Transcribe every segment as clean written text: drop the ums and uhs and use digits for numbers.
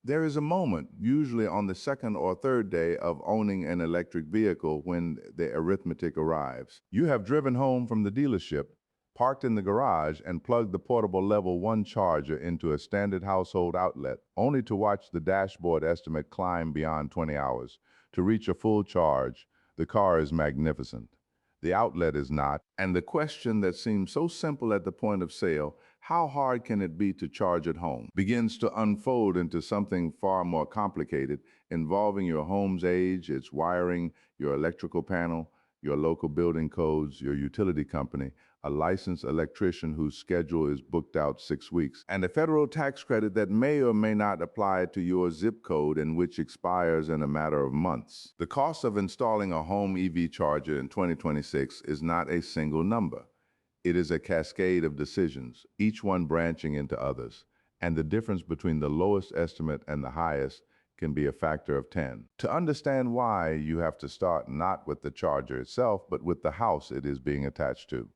There is a moment, usually on the second or third day of owning an electric vehicle, when the arithmetic arrives. You have driven home from the dealership, parked in the garage, and plugged the portable level 1 charger into a standard household outlet, only to watch the dashboard estimate climb beyond 20 hours. To reach a full charge, the car is magnificent. The outlet is not, and the question that seems so simple at the point of sale, how hard can it be to charge at home, begins to unfold into something far more complicated, involving your home's age, its wiring, your electrical panel, your local building codes, your utility company, a licensed electrician whose schedule is booked out 6 weeks, and a federal tax credit that may or may not apply to your zip code and which expires in a matter of months. The cost of installing a home EV charger in 2026 is not a single number. It is a cascade of decisions, each one branching into others, and the difference between the lowest estimate and the highest can be a factor of 10. To understand why, you have to start not with the charger itself, but with the house it is being attached to.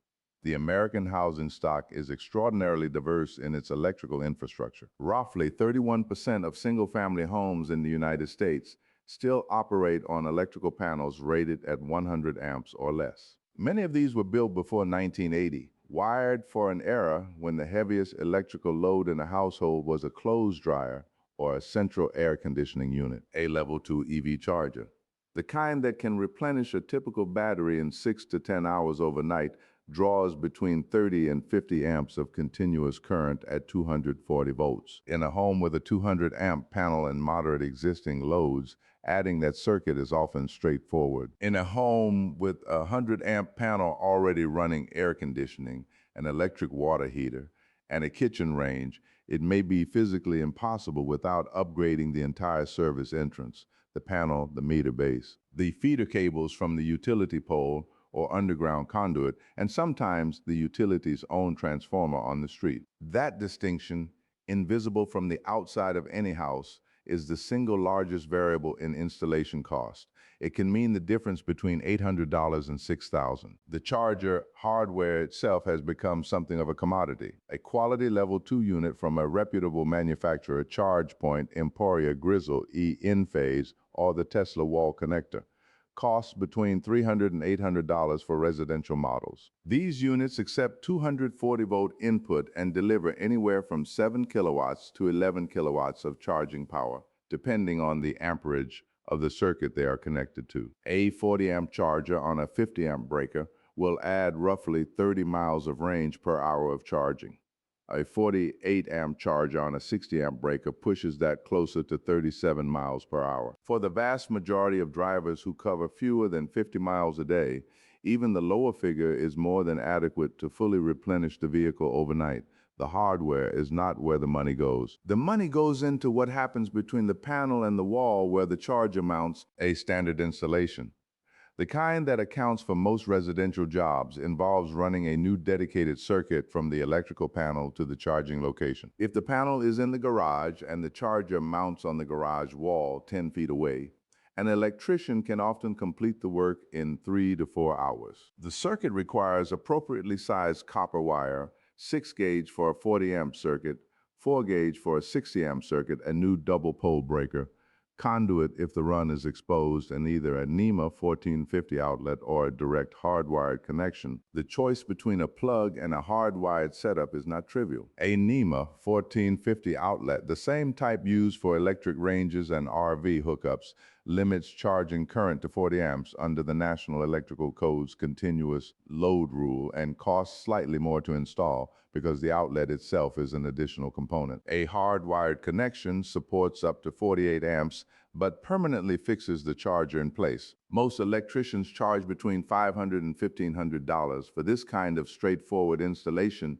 The American housing stock is extraordinarily diverse in its electrical infrastructure. Roughly 31% of single-family homes in the United States still operate on electrical panels rated at 100 amps or less. Many of these were built before 1980, wired for an era when the heaviest electrical load in a household was a clothes dryer or a central air conditioning unit, a level 2 EV charger. The kind that can replenish a typical battery in 6 to 10 hours overnight draws between 30 and 50 amps of continuous current at 240 volts. In a home with a 200 amp panel and moderate existing loads, adding that circuit is often straightforward. In a home with a 100 amp panel already running air conditioning, an electric water heater, and a kitchen range, it may be physically impossible without upgrading the entire service entrance, the panel, the meter base, the feeder cables from the utility pole or underground conduit, and sometimes the utility's own transformer on the street. That distinction, invisible from the outside of any house, is the single largest variable in installation cost. It can mean the difference between $800 and $6,000. The charger hardware itself has become something of a commodity. A quality level 2 unit from a reputable manufacturer, ChargePoint, Emporia, Grizzle, Enphase, or the Tesla wall connector, costs between $300 and $800 for residential models. These units accept 240-volt input and deliver anywhere from 7 kilowatts to 11 kilowatts of charging power, depending on the amperage of the circuit they are connected to. A 40-amp charger on a 50-amp breaker will add roughly 30 miles of range per hour of charging. A 48-amp charger on a 60-amp breaker pushes that closer to 37 miles per hour. For the vast majority of drivers who cover fewer than 50 miles a day, even the lower figure is more than adequate to fully replenish the vehicle overnight. The hardware is not where the money goes. The money goes into what happens between the panel and the wall where the charger mounts, a standard installation. The kind that accounts for most residential jobs involves running a new dedicated circuit from the electrical panel to the charging location. If the panel is in the garage and the charger mounts on the garage wall 10 feet away, an electrician can often complete the work in 3 to 4 hours. The circuit requires appropriately sized copper wire, 6 gauge for a 40 amp circuit, 4 gauge for a 60 amp circuit, a new double pole breaker, conduit if the run is exposed, and either a NEMA 1450 outlet or a direct hardwired connection. The choice between a plug and a hardwired setup is not trivial. A NEMA 1450 outlet, the same type used for electric ranges and RV hookups, limits charging current to 40 amps under the National Electrical Code's continuous load rule and costs slightly more to install because the outlet itself is an additional component. A hardwired connection supports up to 48 amps but permanently fixes the charger in place. Most electricians charge between $500 and $1,500 for this kind of straightforward installation,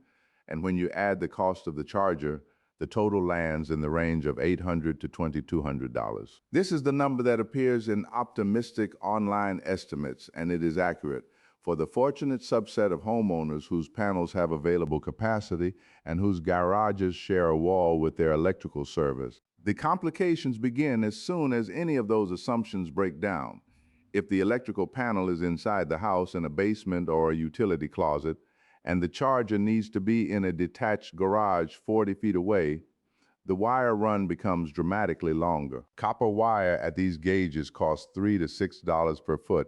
and when you add the cost of the charger, the total lands in the range of $800 to $2,200. This is the number that appears in optimistic online estimates, and it is accurate for the fortunate subset of homeowners whose panels have available capacity and whose garages share a wall with their electrical service. The complications begin as soon as any of those assumptions break down. If the electrical panel is inside the house in a basement or a utility closet, and the charger needs to be in a detached garage 40 feet away, the wire run becomes dramatically longer. Copper wire at these gauges costs $3 to $6 per foot,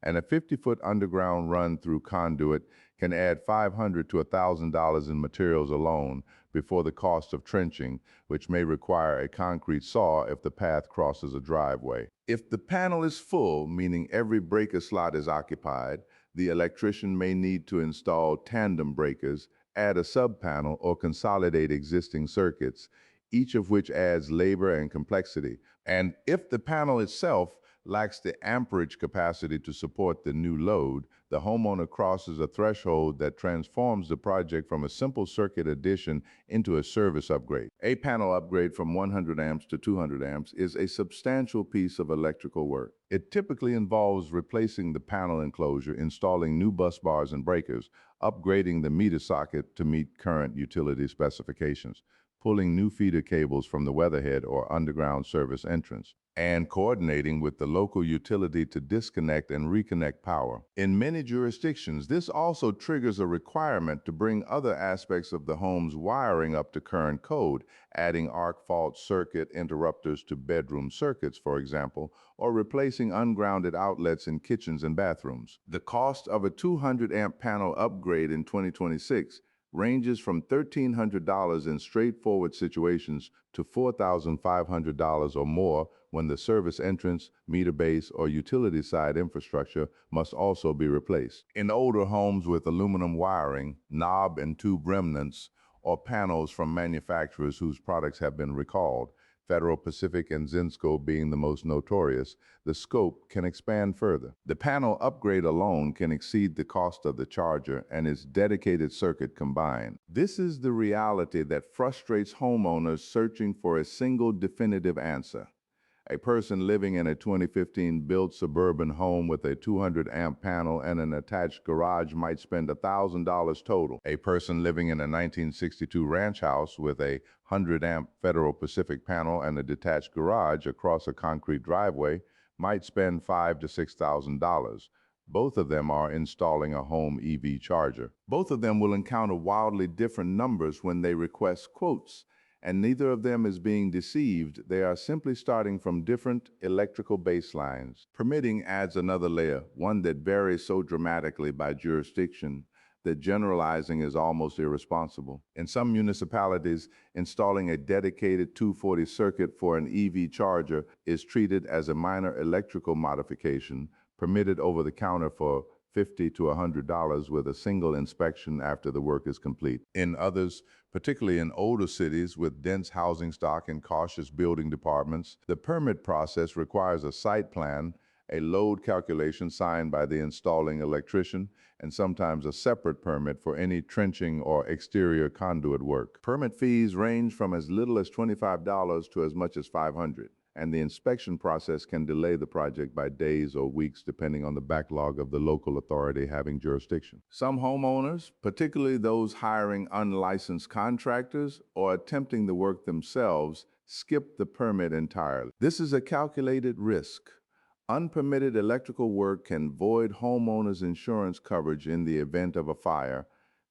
and a 50-foot underground run through conduit can add $500 to $1,000 in materials alone before the cost of trenching, which may require a concrete saw if the path crosses a driveway. If the panel is full, meaning every breaker slot is occupied, the electrician may need to install tandem breakers, add a sub-panel, or consolidate existing circuits, each of which adds labor and complexity. And if the panel itself lacks the amperage capacity to support the new load, the homeowner crosses a threshold that transforms the project from a simple circuit addition into a service upgrade. A panel upgrade from 100 amps to 200 amps is a substantial piece of electrical work. It typically involves replacing the panel enclosure, installing new bus bars and breakers, upgrading the meter socket to meet current utility specifications, pulling new feeder cables from the weatherhead or underground service entrance, and coordinating with the local utility to disconnect and reconnect power. In many jurisdictions, this also triggers a requirement to bring other aspects of the home's wiring up to current code, adding arc fault circuit interrupters to bedroom circuits, for example, or replacing ungrounded outlets in kitchens and bathrooms. The cost of a 200-amp panel upgrade in 2026 ranges from $1,300 in straightforward situations to $4,500 or more when the service entrance, meter base, or utility side infrastructure must also be replaced. In older homes with aluminum wiring, knob and tube remnants, or panels from manufacturers whose products have been recalled, Federal Pacific and Zinsco being the most notorious, the scope can expand further. The panel upgrade alone can exceed the cost of the charger and its dedicated circuit combined. This is the reality that frustrates homeowners searching for a single definitive answer. A person living in a 2015 built suburban home with a 200-amp panel and an attached garage might spend $1,000 total. A person living in a 1962 ranch house with a 100-amp Federal Pacific panel and a detached garage across a concrete driveway might spend $5,000 to $6,000. Both of them are installing a home EV charger. Both of them will encounter wildly different numbers when they request quotes, and neither of them is being deceived. They are simply starting from different electrical baselines. Permitting adds another layer, one that varies so dramatically by jurisdiction that generalizing is almost irresponsible. In some municipalities, installing a dedicated 240 circuit for an EV charger is treated as a minor electrical modification, permitted over the counter for $50 to $100 with a single inspection after the work is complete. In others, particularly in older cities with dense housing stock and cautious building departments, the permit process requires a site plan, a load calculation signed by the installing electrician, and sometimes a separate permit for any trenching or exterior conduit work. Permit fees range from as little as $25 to as much as $500. And the inspection process can delay the project by days or weeks depending on the backlog of the local authority having jurisdiction. Some homeowners, particularly those hiring unlicensed contractors or attempting the work themselves, skip the permit entirely. This is a calculated risk. Unpermitted electrical work can void homeowners' insurance coverage in the event of a fire,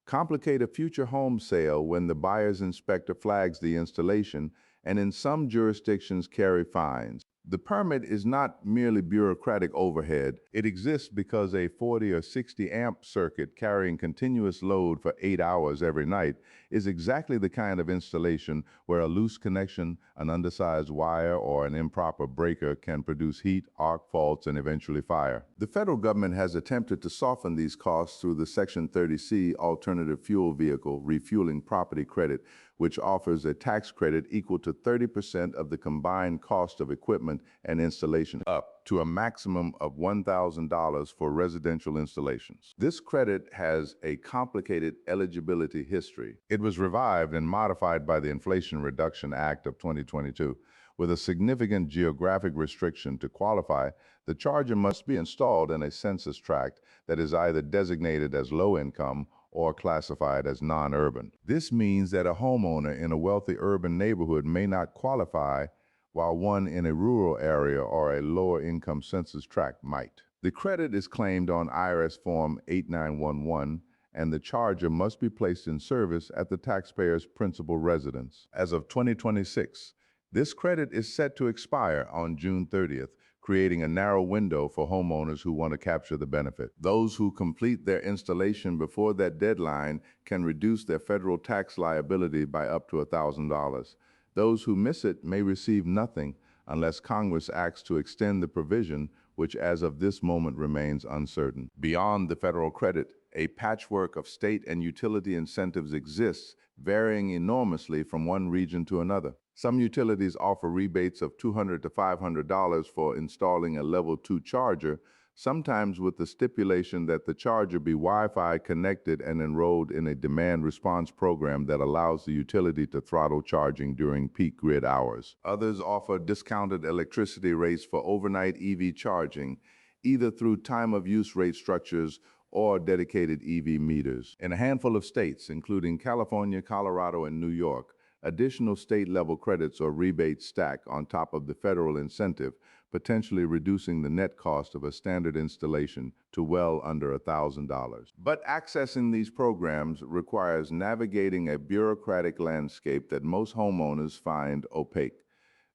complicate a future home sale when the buyer's inspector flags the installation, and in some jurisdictions carry fines. The permit is not merely bureaucratic overhead. It exists because a 40 or 60 amp circuit carrying continuous load for 8 hours every night is exactly the kind of installation where a loose connection, an undersized wire, or an improper breaker can produce heat, arc faults, and eventually fire. The federal government has attempted to soften these costs through the Section 30C Alternative Fuel Vehicle Refueling Property Credit, which offers a tax credit equal to 30% of the combined cost of equipment and installation, up to a maximum of $1,000 for residential installations. This credit has a complicated eligibility history. It was revived and modified by the Inflation Reduction Act of 2022. With a significant geographic restriction to qualify, the charger must be installed in a census tract that is either designated as low income or classified as non-urban. This means that a homeowner in a wealthy urban neighborhood may not qualify, while one in a rural area or a lower income census tract might. The credit is claimed on IRS Form 8911 and the charger must be placed in service at the taxpayer's principal residence. As of 2026, this credit is set to expire on June 30th, creating a narrow window for homeowners who want to capture the benefit. Those who complete their installation before that deadline can reduce their federal tax liability by up to $1,000. Those who miss it may receive nothing unless Congress acts to extend the provision, which as of this moment remains uncertain. Beyond the federal credit, a patchwork of state and utility incentives exists, varying enormously from one region to another. Some utilities offer rebates of $200 to $500 for installing a level 2 charger, sometimes with the stipulation that the charger be Wi-Fi connected and enrolled in a demand response program that allows the utility to throttle charging during peak grid hours. Others offer discounted electricity rates for overnight EV charging, either through time of use rate structures or dedicated EV meters. In a handful of states, including California, Colorado, and New York, additional state-level credits or rebates stack on top of the federal incentive, potentially reducing the net cost of a standard installation to well under $1,000. But accessing these programs requires navigating a bureaucratic landscape that most homeowners find opaque.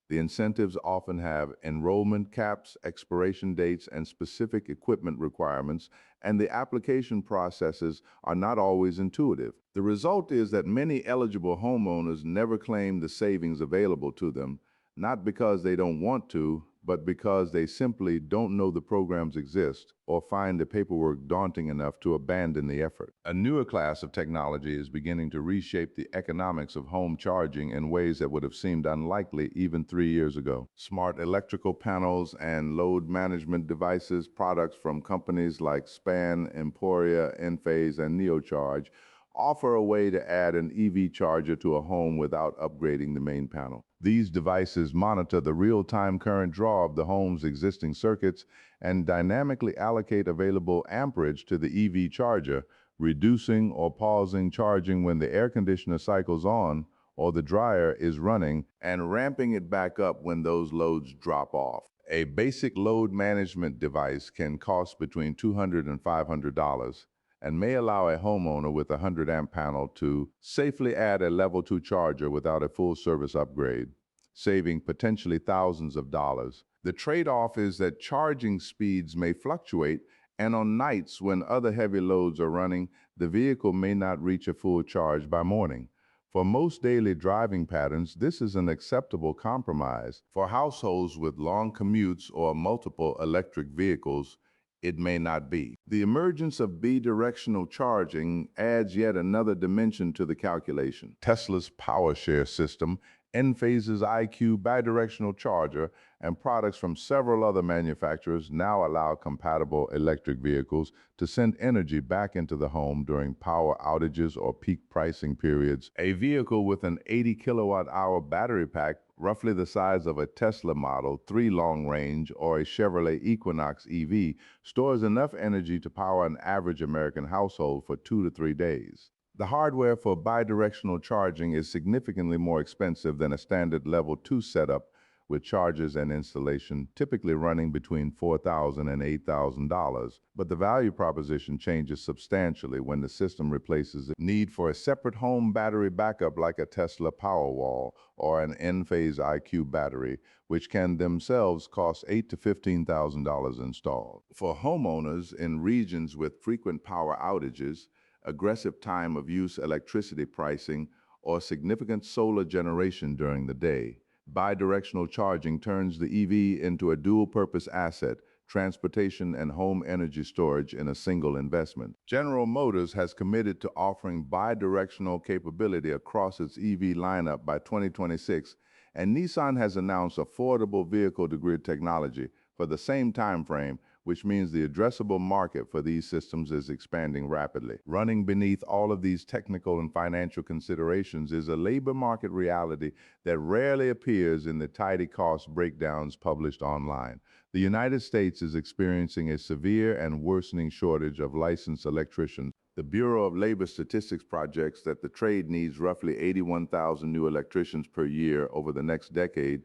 The incentives often have enrollment caps, expiration dates, and specific equipment requirements, and the application processes are not always intuitive. The result is that many eligible homeowners never claim the savings available to them, not because they don't want to, but because they simply don't know the programs exist or find the paperwork daunting enough to abandon the effort. A newer class of technology is beginning to reshape the economics of home charging in ways that would have seemed unlikely even 3 years ago. Smart electrical panels and load management devices, products from companies like Emporia, Enphase, and NeoCharge, offer a way to add an EV charger to a home without upgrading the main panel. These devices monitor the real-time current draw of the home's existing circuits and dynamically allocate available amperage to the EV charger, reducing or pausing charging when the air conditioner cycles on or the dryer is running, and ramping it back up when those loads drop off. A basic load management device can cost between $200 and $500, and may allow a homeowner with a 100-amp panel to safely add a level 2 charger without a full service upgrade, saving potentially thousands of dollars. The trade-off is that charging speeds may fluctuate, and on nights when other heavy loads are running, the vehicle may not reach a full charge by morning. For most daily driving patterns, this is an acceptable compromise. For households with long commutes or multiple electric vehicles, it may not be. The emergence of bidirectional charging adds yet another dimension to the calculation. Tesla's Powershare system, Enphase's IQ bidirectional charger, and products from several other manufacturers now allow compatible electric vehicles to send energy back into the home during power outages or peak pricing periods. A vehicle with an 80 kilowatt-hour battery pack, roughly the size of a Tesla Model 3 long range or a Chevrolet Equinox EV, stores enough energy to power an average American household for 2 to 3 days. The hardware for bidirectional charging is significantly more expensive than a standard level 2 setup, with chargers and installation typically running between $4,000 and $8,000, but the value proposition changes substantially when the system replaces the need for a separate home battery backup like a Tesla Powerwall or an Enphase IQ battery, which can themselves cost $8,000 to $15,000 installed. For homeowners in regions with frequent power outages, aggressive time of use electricity pricing, or significant solar generation during the day, bidirectional charging turns the EV into a dual-purpose asset, transportation and home energy storage in a single investment. General Motors has committed to offering bidirectional capability across its EV lineup by 2026, and Nissan has announced affordable vehicle-to-grid technology for the same time frame, which means the addressable market for these systems is expanding rapidly. Running beneath all of these technical and financial considerations is a labor market reality that rarely appears in the tidy cost breakdowns published online. The United States is experiencing a severe and worsening shortage of licensed electricians. The Bureau of Labor Statistics projects that the trade needs roughly 81,000 new electricians per year over the next decade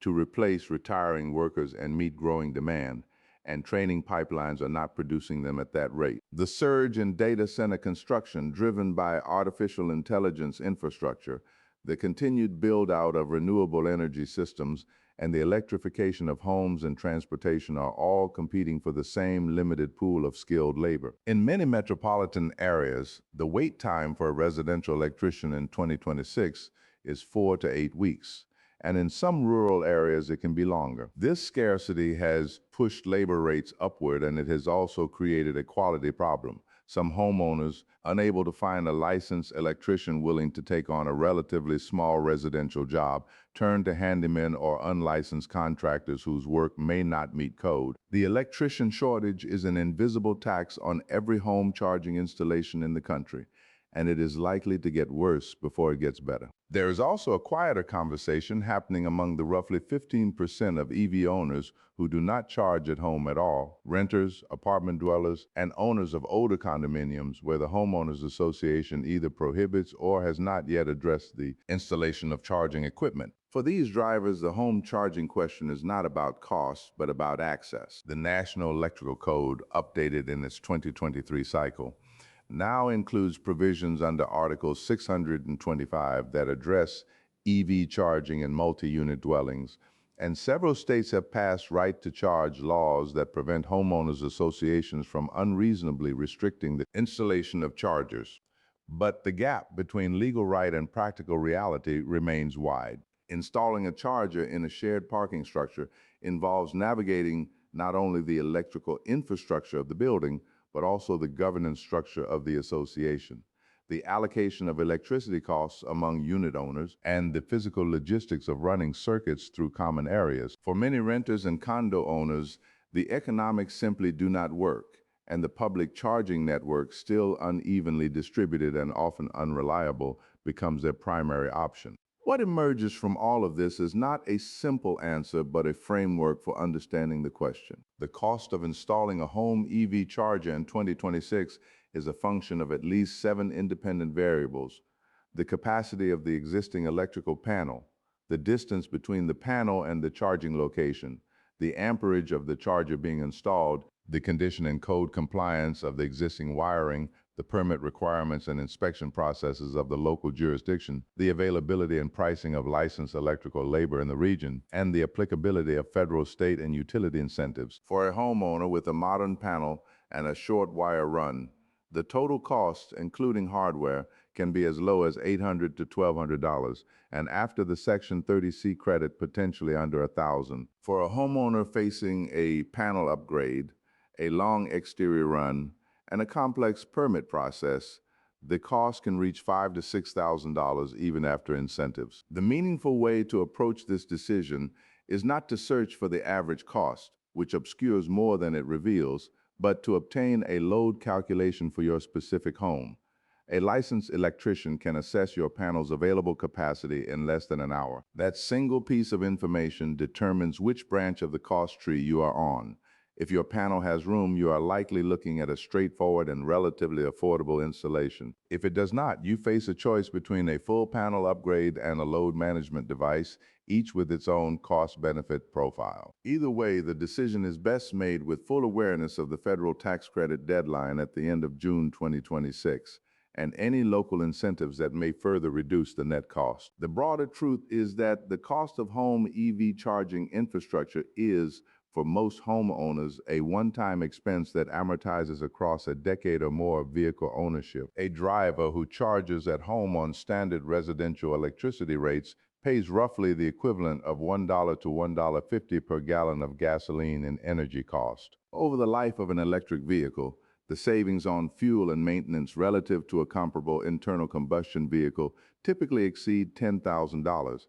to replace retiring workers and meet growing demand. and training pipelines are not producing them at that rate. The surge in data center construction driven by artificial intelligence infrastructure, the continued build-out of renewable energy systems, and the electrification of homes and transportation are all competing for the same limited pool of skilled labor. In many metropolitan areas, the wait time for a residential electrician in 2026 is 4 to 8 weeks, and in some rural areas it can be longer. This scarcity has pushed labor rates upward, and it has also created a quality problem. Some homeowners, unable to find a licensed electrician willing to take on a relatively small residential job, turn to handymen or unlicensed contractors whose work may not meet code. The electrician shortage is an invisible tax on every home charging installation in the country, and it is likely to get worse before it gets better. There is also a quieter conversation happening among the roughly 15% of EV owners who do not charge at home at all: renters, apartment dwellers, and owners of older condominiums where the homeowners association either prohibits or has not yet addressed the installation of charging equipment. For these drivers, the home charging question is not about cost, but about access. The National Electrical Code, updated in its 2023 cycle, now includes provisions under Article 625 that address EV charging in multi-unit dwellings, and several states have passed right-to-charge laws that prevent homeowners associations from unreasonably restricting the installation of chargers. But the gap between legal right and practical reality remains wide. Installing a charger in a shared parking structure involves navigating not only the electrical infrastructure of the building, but also the governance structure of the association, the allocation of electricity costs among unit owners, and the physical logistics of running circuits through common areas. For many renters and condo owners, the economics simply do not work, and the public charging network, still unevenly distributed and often unreliable, becomes their primary option. What emerges from all of this is not a simple answer, but a framework for understanding the question. The cost of installing a home EV charger in 2026 is a function of at least 7 independent variables: the capacity of the existing electrical panel, the distance between the panel and the charging location, the amperage of the charger being installed, the condition and code compliance of the existing wiring, the permit requirements and inspection processes of the local jurisdiction, the availability and pricing of licensed electrical labor in the region, and the applicability of federal, state, and utility incentives. For a homeowner with a modern panel and a short wire run, the total cost, including hardware, can be as low as $800 to $1,200, and after the Section 30C credit, potentially under $1,000. For a homeowner facing a panel upgrade, a long exterior run, and a complex permit process, the cost can reach $5,000 to $6,000 even after incentives. The meaningful way to approach this decision is not to search for the average cost, which obscures more than it reveals, but to obtain a load calculation for your specific home. A licensed electrician can assess your panel's available capacity in less than an hour. That single piece of information determines which branch of the cost tree you are on. If your panel has room, you are likely looking at a straightforward and relatively affordable installation. If it does not, you face a choice between a full panel upgrade and a load management device, each with its own cost-benefit profile. Either way, the decision is best made with full awareness of the federal tax credit deadline at the end of June 2026, and any local incentives that may further reduce the net cost. The broader truth is that the cost of home EV charging infrastructure is, for most homeowners, a one-time expense that amortizes across a decade or more of vehicle ownership. A driver who charges at home on standard residential electricity rates pays roughly the equivalent of $1 to $1.50 per gallon of gasoline in energy cost. Over the life of an electric vehicle, the savings on fuel and maintenance relative to a comparable internal combustion vehicle typically exceed $10,000.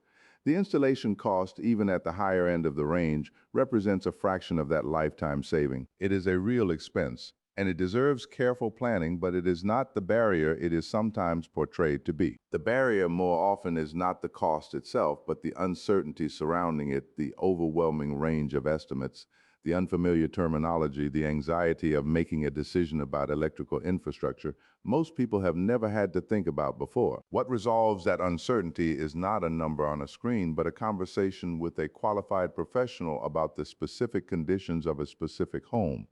The installation cost, even at the higher end of the range, represents a fraction of that lifetime saving. It is a real expense, and it deserves careful planning, but it is not the barrier it is sometimes portrayed to be. The barrier more often is not the cost itself, but the uncertainty surrounding it, the overwhelming range of estimates, the unfamiliar terminology, the anxiety of making a decision about electrical infrastructure most people have never had to think about before. What resolves that uncertainty is not a number on a screen, but a conversation with a qualified professional about the specific conditions of a specific home.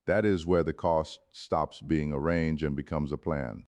That is where the cost stops being a range and becomes a plan.